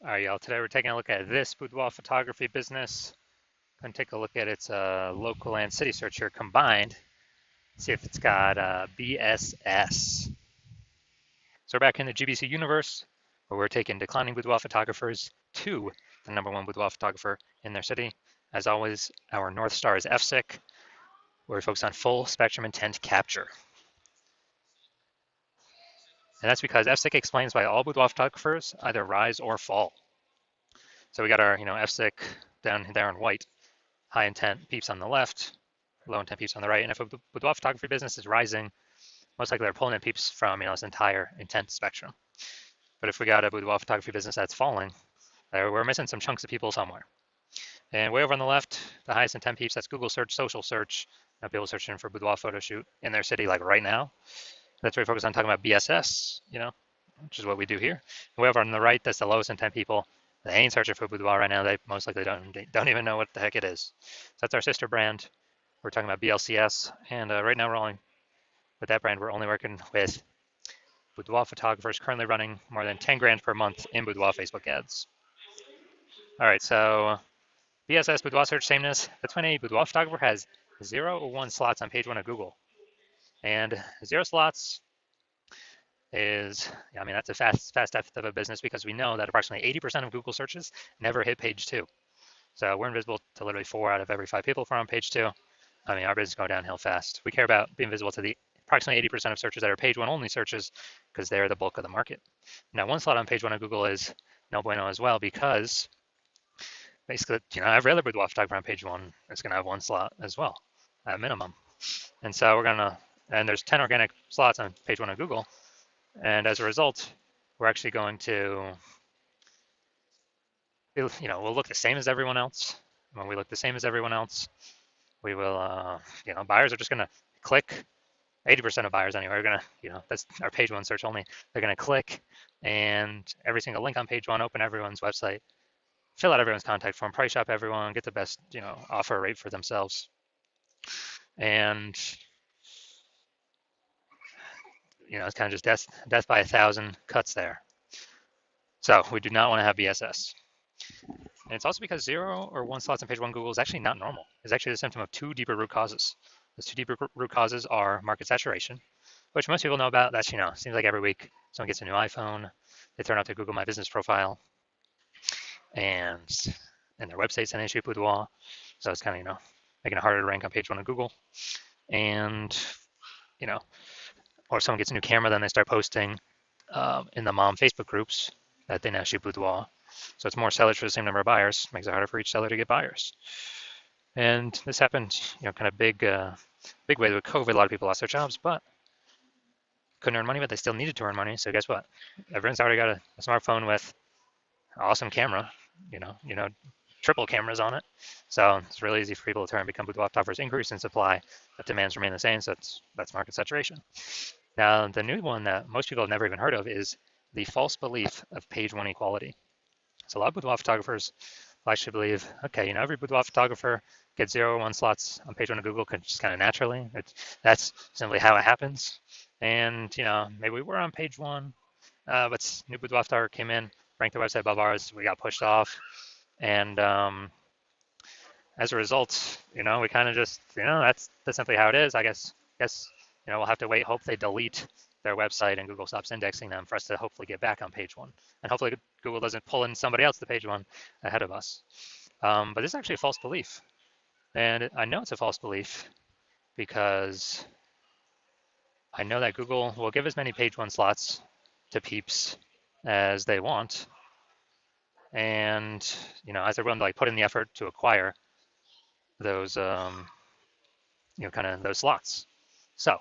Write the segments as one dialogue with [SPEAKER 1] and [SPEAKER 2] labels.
[SPEAKER 1] All right, y'all. Today we're taking a look at this boudoir photography business. Going to take a look at its local and city search here combined. See if it's got BSS. So we're back in the GBC universe, where we're taking declining boudoir photographers to the #1 boudoir photographer in their city. As always, our North Star is FSIC, where we focus on full spectrum intent capture. And that's because FSIC explains why all boudoir photographers either rise or fall. So we got our, FSIC down there in white. High intent peeps on the left, low intent peeps on the right. And if a boudoir photography business is rising, most likely they're pulling in peeps from this entire intent spectrum. But if we got a boudoir photography business that's falling, we're missing some chunks of people somewhere. And way over on the left, the highest intent peeps, that's Google search, social search, people searching for boudoir photo shoot in their city like right now. That's where we focus on talking about BSS, which is what we do here. And way over on the right, that's the lowest intent people. They ain't searching for boudoir right now. They most likely don't even know what the heck it is. So that's our sister brand. We're talking about BLCS, and right now we're only with that brand. We're only working with boudoir photographers currently running more than 10 grand per month in boudoir Facebook ads. All right, so BSS boudoir search sameness. That's when a boudoir photographer has 0 or 1 slots on page 1 of Google, and 0 slots is, that's a fast death of a business because we know that approximately 80% of Google searches never hit page 2. So we're invisible to literally 4 out of every 5 people from on page 2. Our business is going downhill fast. We care about being visible to the approximately 80% of searches that are page 1 only searches because they're the bulk of the market. Now, 1 slot on page 1 of Google is no bueno as well because basically, every other boudoir photographer on page 1 is going to have 1 slot as well at minimum. And so and there's 10 organic slots on page 1 of Google. And as a result, we're actually going to, we'll look the same as everyone else. When we look the same as everyone else, we will, buyers are just going to click. 80% of buyers anyway are going to, that's our page 1 search only. They're going to click and every single link on page 1, open everyone's website, fill out everyone's contact form, price shop everyone, get the best, offer rate for themselves. And it's kind of just death by 1,000 cuts there. So we do not want to have BSS. And it's also because 0 or 1 slots on page 1 Google is actually not normal. It's actually the symptom of 2 deeper root causes. Those 2 deeper root causes are market saturation, which most people know about. That's, seems like every week someone gets a new iPhone, they turn out their Google My Business profile, and their website's an issue boudoir. So it's kind of, making it harder to rank on page 1 of Google. And, or someone gets a new camera, then they start posting in the mom Facebook groups that they now shoot boudoir. So it's more sellers for the same number of buyers, makes it harder for each seller to get buyers. And this happened, kind of big way with COVID. A lot of people lost their jobs, but couldn't earn money, but they still needed to earn money. So guess what? Everyone's already got a smartphone with an awesome camera, triple cameras on it. So it's really easy for people to turn and become boudoir photographers. Increase in supply, but demands remain the same. So that's market saturation. Now, the new one that most people have never even heard of is the false belief of page 1 equality. So a lot of boudoir photographers actually believe, okay, every boudoir photographer gets 0 or 1 slots on page 1 of Google just kind of naturally. That's simply how it happens. And, maybe we were on page 1, but new boudoir photographer came in, ranked the website above ours, we got pushed off. And as a result, we kind of just, that's simply how it is. I guess, we'll have to wait, hope they delete their website and Google stops indexing them for us to hopefully get back on page 1. And hopefully Google doesn't pull in somebody else to page 1 ahead of us. But this is actually a false belief. And I know it's a false belief because I know that Google will give as many page 1 slots to peeps as they want. And, as they're willing to put in the effort to acquire those, kind of those slots. So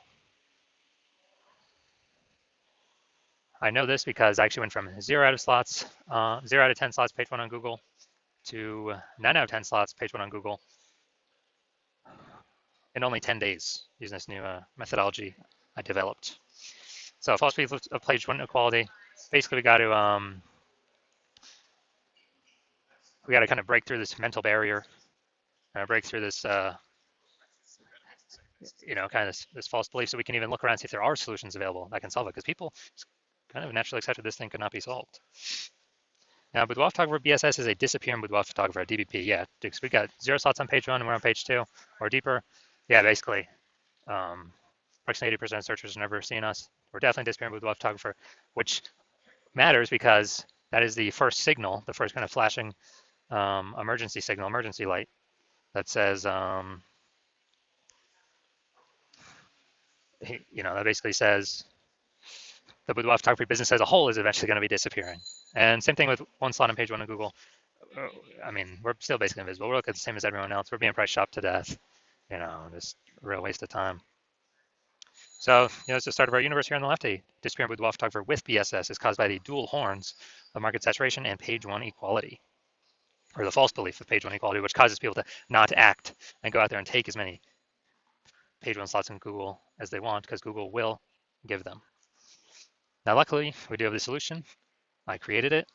[SPEAKER 1] I know this because I actually went from 0 out of 10 slots page 1 on Google to 9 out of 10 slots page 1 on Google in only 10 days using this new methodology I developed. So false belief of page 1 equality. Basically, we got to kind of break through this mental barrier, break through this, kind of this false belief, so we can even look around and see if there are solutions available that can solve it. Because people kind of naturally accepted this thing could not be solved. Now, boudoir photographer BSS is a disappearing boudoir photographer, a DBP. Yeah, because we got 0 slots on page 1 and we're on page 2 or deeper. Yeah, basically, approximately 80% of searchers have never seen us. We're definitely disappearing boudoir photographer, which matters because that is the first signal, the first kind of flashing emergency signal, emergency light that says, that basically says the boudoir photography business as a whole is eventually going to be disappearing. And same thing with 1 slot on page 1 of Google. I mean, we're still basically invisible. We're looking the same as everyone else. We're being price shopped to death. Just a real waste of time. So, it's the start of our universe here on the left. A disappearing boudoir photographer with BSS is caused by the dual horns of market saturation and page 1 equality, or the false belief of page 1 equality, which causes people to not act and go out there and take as many page 1 slots in Google as they want, because Google will give them. Now, luckily, we do have the solution. I created it.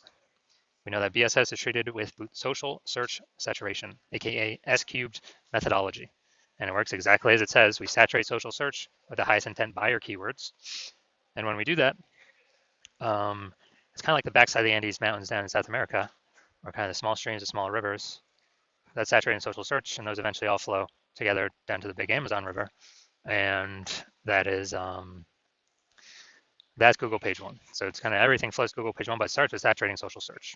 [SPEAKER 1] We know that BSS is treated with social search saturation, aka S cubed methodology. And it works exactly as it says. We saturate social search with the highest intent buyer keywords. And when we do that, it's kind of like the backside of the Andes Mountains down in South America, or kind of the small streams, the small rivers. That's saturating social search, and those eventually all flow together down to the big Amazon River. And that's Google page 1. So it's kind of everything flows to Google page 1, but it starts with saturating social search.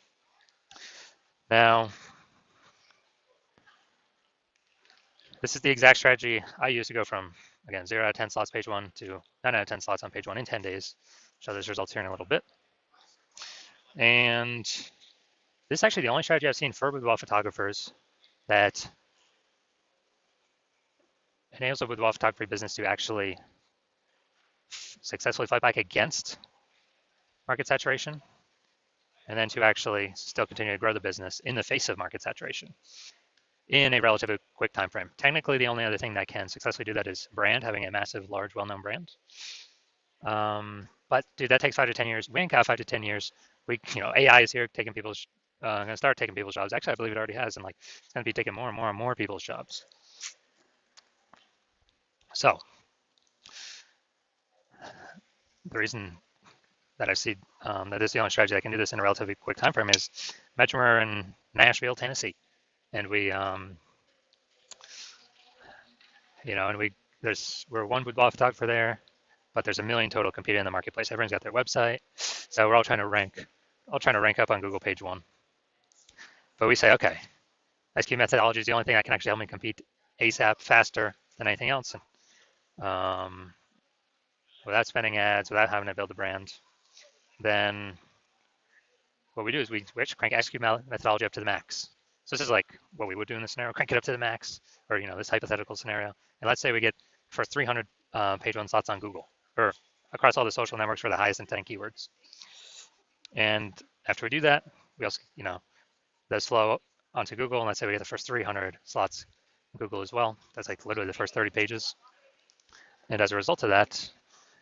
[SPEAKER 1] Now, this is the exact strategy I use to go from, again, 0 out of 10 slots page 1 to 9 out of 10 slots on page 1 in 10 days. Show those results here in a little bit. And this is actually the only strategy I've seen for boudoir photographers that enables a boudoir photography business to actually successfully fight back against market saturation, and then to actually still continue to grow the business in the face of market saturation in a relatively quick time frame. Technically, the only other thing that can successfully do that is brand, having a massive, large, well-known brand. But dude, that takes 5 to 10 years. We ain't got 5 to 10 years. AI is here taking people's, going to start taking people's jobs. Actually, I believe it already has, and it's going to be taking more and more and more people's jobs. So the reason that I see that this is the only strategy that can do this in a relatively quick time frame is imagine we're in Nashville, Tennessee, and we're one boudoir photographer there, but there's a million total competing in the marketplace. Everyone's got their website, so we're all trying to rank up on Google page 1. But we say, okay, SQ methodology is the only thing that can actually help me compete ASAP, faster than anything else, without spending ads, without having to build a brand. Then what we do is we actually crank SQ methodology up to the max. So this is like what we would do in this scenario, crank it up to the max, or this hypothetical scenario. And let's say we get for 300 page 1 slots on Google, or across all the social networks for the highest intent keywords. And after we do that, we also, those flow onto Google, and let's say we get the first 300 slots on Google as well. That's like literally the first 30 pages. And as a result of that,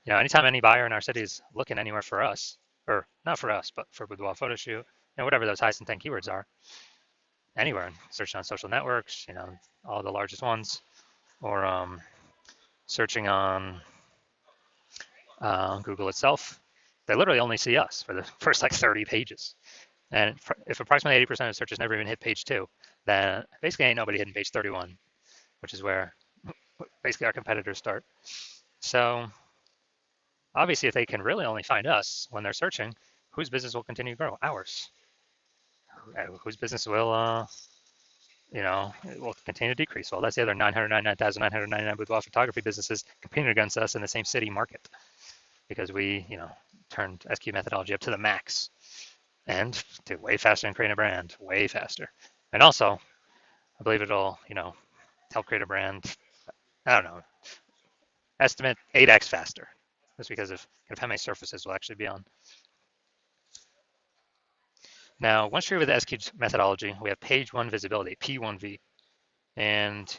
[SPEAKER 1] anytime any buyer in our city is looking anywhere for us, or not for us, but for boudoir photo shoot, whatever those highest intent keywords are, anywhere, searching on social networks, all the largest ones, or searching on Google itself, they literally only see us for the first like 30 pages. And if approximately 80% of searches never even hit page 2, then basically ain't nobody hitting page 31, which is where basically our competitors start. So obviously, if they can really only find us when they're searching, whose business will continue to grow? Ours. Whose business will will continue to decrease. Well, that's the other 999,999 boudoir photography businesses competing against us in the same city market, because we, turned SQ methodology up to the max and did way faster than creating a brand, way faster. And also, I believe it'll, help create a brand, I don't know, estimate 8x faster, just because of how many surfaces we'll actually be on. Now, once you're with the SQ methodology, we have page 1 visibility, P1V. And,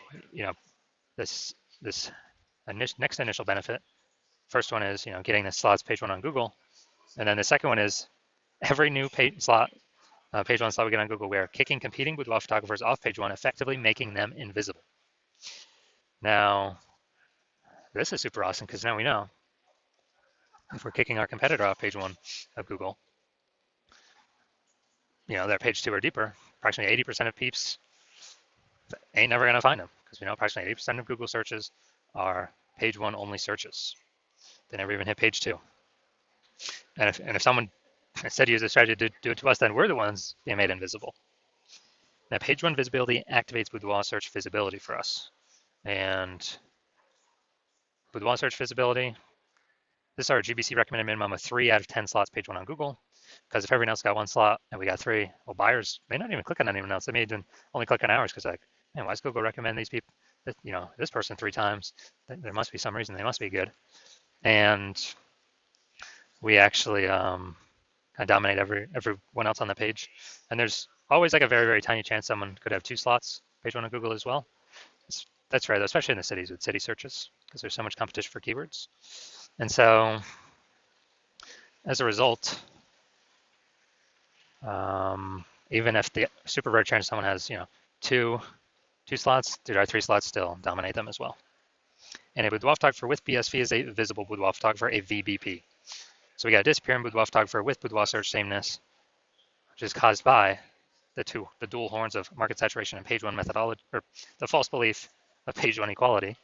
[SPEAKER 1] this next initial benefit, first one is, getting the slots page 1 on Google. And then the second one is every new page 1 slot we get on Google, we are kicking competing boudoir photographers off page 1, effectively making them invisible. Now, this is super awesome because now we know if we're kicking our competitor off page 1 of Google, they're page 2 or deeper, approximately 80% of peeps ain't never going to find them because we know approximately 80% of Google searches are page 1 only searches. They never even hit page 2. And if someone instead used a strategy to do it to us, then we're the ones being made invisible. Now, page 1 visibility activates Boudoir search visibility for us. And Boudoir search visibility, this is our GBC recommended minimum of 3 out of 10 slots page 1 on Google. Because if everyone else got 1 slot and we got 3, well, buyers may not even click on anyone else. They may even only click on ours because like, man, why does Google recommend these people, this person 3 times? There must be some reason. They must be good. And we actually kind of dominate everyone else on the page. And there's always like a very, very tiny chance someone could have 2 slots page 1 on Google as well. That's rare, though, especially in the cities with city searches because there's so much competition for keywords. And so as a result, even if the super rare chance someone has, two slots, there are 3 slots still dominate them as well. And a boudoir photographer with BSV is a visible boudoir photographer, a VBP. So we got a disappearing boudoir photographer with boudoir search sameness, which is caused by the dual horns of market saturation and page 1 methodology, or the false belief of page 1 equality.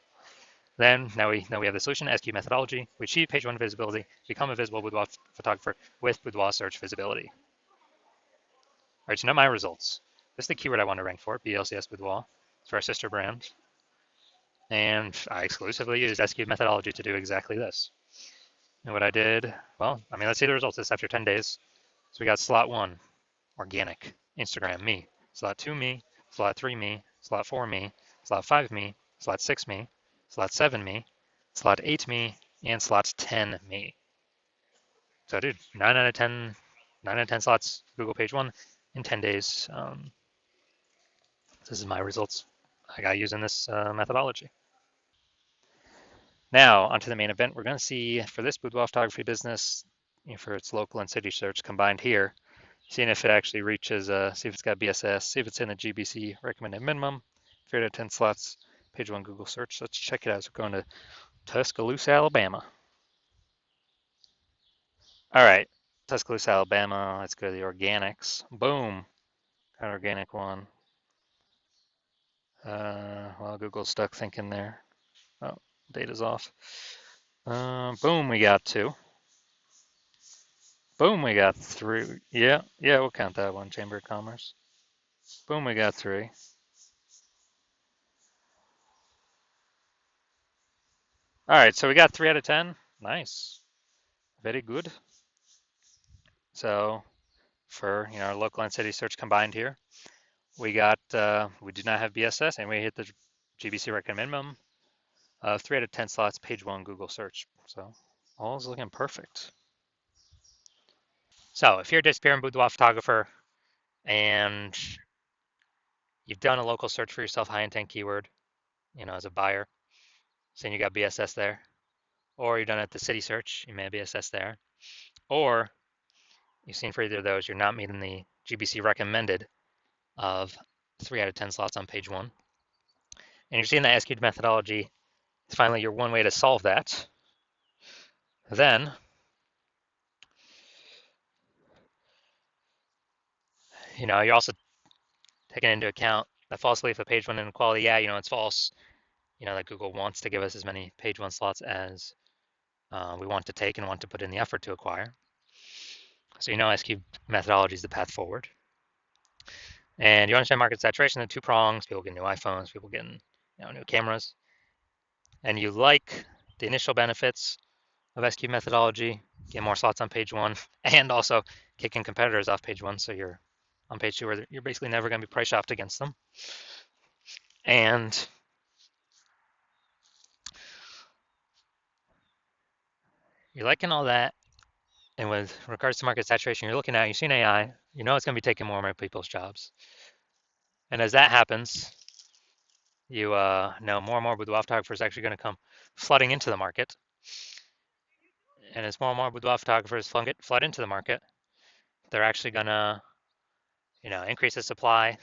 [SPEAKER 1] Then now we have the solution, SQ methodology. We achieve page 1 visibility, become a visible boudoir photographer with boudoir search visibility. All right, so now my results. This is the keyword I want to rank for, BLCS Boudoir. It's for our sister brand. And I exclusively used SQ methodology to do exactly this. And what I did, well, let's see the results. This after 10 days. So we got slot 1, organic, Instagram, me. Slot 2, me. Slot 3, me. Slot 4, me. Slot 5, me. Slot 6, me. Slot 7, me. Slot 8, me. And slot 10, me. So dude, 9 out of 10 slots Google page 1 in 10 days. This is my results I got using this methodology. Now, onto the main event. We're going to see for this boudoir photography business, for its local and city search combined here, seeing if it actually reaches, see if it's got BSS, see if it's in the GBC recommended minimum, 3 out of 10 slots, page 1 Google search. Let's check it out. So we're going to Tuscaloosa, Alabama. All right, Tuscaloosa, Alabama. Let's go to the organics. Boom, got organic one. Well, Google's stuck thinking there. Oh, data's off. Boom, we got 2. Boom, we got 3. Yeah, we'll count that one, Chamber of Commerce. Boom, we got 3. All right, so we got 3 out of 10. Nice. Very good. So for our local and city search combined here, we got we do not have BSS and we hit the GBC recommend minimum of 3 out of 10 slots, page 1 Google search. So all is looking perfect. So if you're a disappearing boudoir photographer and you've done a local search for yourself, high intent keyword, as a buyer, saying you got BSS there, or you've done it at the city search, you may have BSS there, or you've seen for either of those, you're not meeting the GBC recommended of 3 out of 10 slots on page 1. And you're seeing the SQ methodology is finally your one way to solve that. Then you're also taking into account the false belief of page 1 inequality. Yeah, it's false. That Google wants to give us as many page 1 slots as we want to take and want to put in the effort to acquire. So SQ methodology is the path forward. And you understand market saturation, the 2 prongs, people getting new iPhones, people getting new cameras. And you like the initial benefits of SQ methodology, get more slots on page 1, and also kicking competitors off page 1, so you're on page 2 where you're basically never going to be price shopped against them. And you're liking all that. And with regards to market saturation, you're looking at, you've seen AI, it's going to be taking more and more people's jobs. And as that happens, you know more and more boudoir photographers are actually going to come flooding into the market. And as more and more boudoir photographers flood into the market, they're actually going to, increase the supply.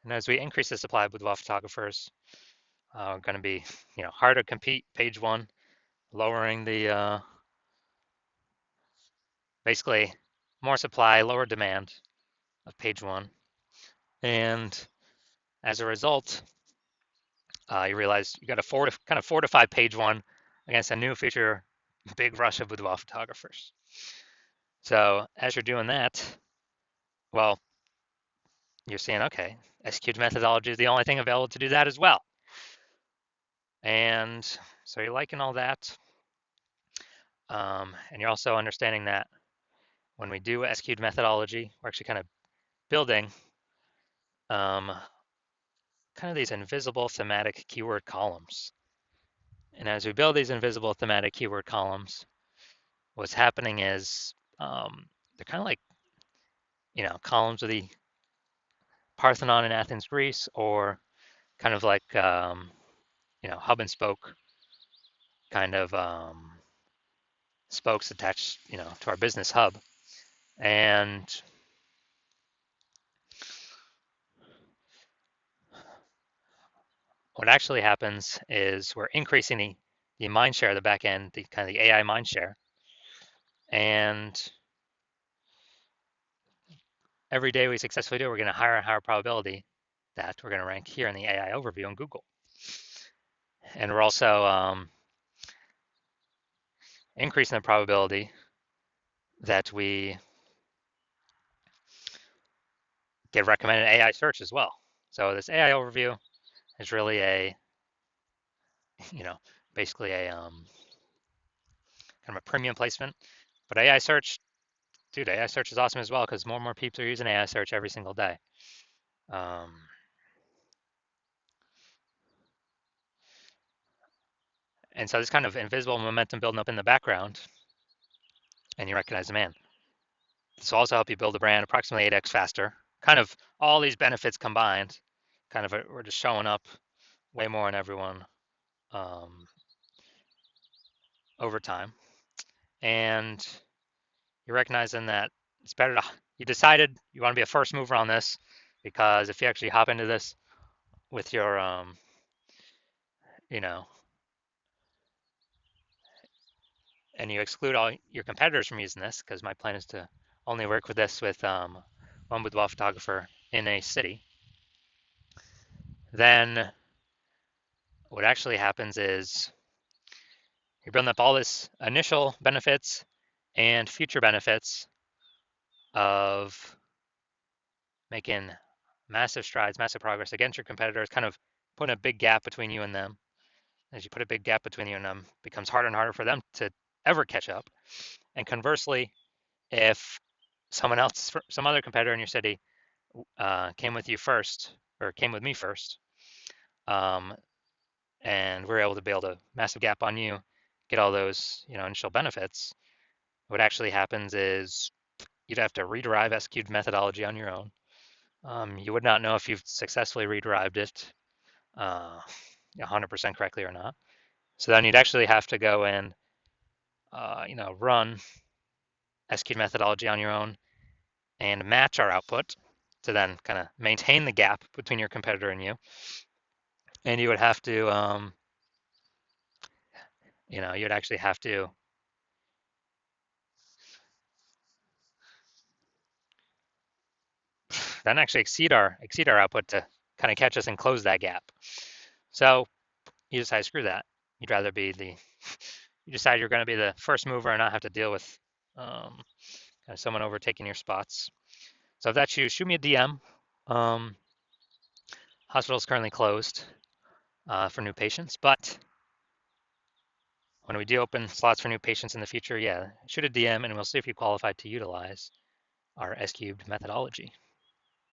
[SPEAKER 1] And as we increase the supply of boudoir photographers, going to be, harder to compete page 1, lowering the basically more supply, lower demand of page one. And as a result, you realize you got a kind of 4 to 5 page one against a new feature, big rush of boudoir photographers. So as you're doing that, well, you're seeing, okay, executed methodology is the only thing available to do that as well. And so you're liking all that. And you're also understanding that when we do executed methodology, we're actually kind of building kind of these invisible thematic keyword columns. And as we build these invisible thematic keyword columns, what's happening is they're kind of like, columns of the Parthenon in Athens, Greece, or kind of like, hub and spoke kind of spokes attached, to our business hub. And what actually happens is we're increasing the mind share of the back end, the kind of the AI mind share. And every day we successfully do it, we're getting a higher and higher probability that we're going to rank here in the AI overview on Google. And we're also increasing the probability that we get recommended AI search as well. So this AI overview is really a, basically a kind of a premium placement. But AI search, dude, AI search is awesome as well because more and more people are using AI search every single day. And so this kind of invisible momentum building up in the background, and you recognize, man, this will also help you build a brand approximately 8x faster. Kind of all these benefits combined, kind of we're just showing up way more in everyone over time. And you're recognizing that it's better to, you decided you want to be a first mover on this because if you actually hop into this with your, and you exclude all your competitors from using this, because my plan is to only work with this with one boudoir photographer in a city, then what actually happens is you're building up all this initial benefits and future benefits of making massive strides, massive progress against your competitors, kind of putting a big gap between you and them. As you put a big gap between you and them, it becomes harder and harder for them to ever catch up. And conversely, if someone else, some other competitor in your city came with you first, or came with me first, and we're able to build a massive gap on you, get all those initial benefits, what actually happens is you'd have to rederive execute methodology on your own. You would not know if you've successfully rederived it 100% correctly or not. So then you'd actually have to go and run execute methodology on your own and match our output to then kind of maintain the gap between your competitor and you. And you would have to, you'd actually have to then actually exceed our output to kind of catch us and close that gap. So you decide, screw that. You'd rather be you decide you're going to be the first mover and not have to deal with kind of someone overtaking your spots. So if that's you, shoot me a DM. Hospital is currently closed for new patients, but when we do open slots for new patients in the future, yeah, shoot a DM and we'll see if you qualify to utilize our S-cubed methodology.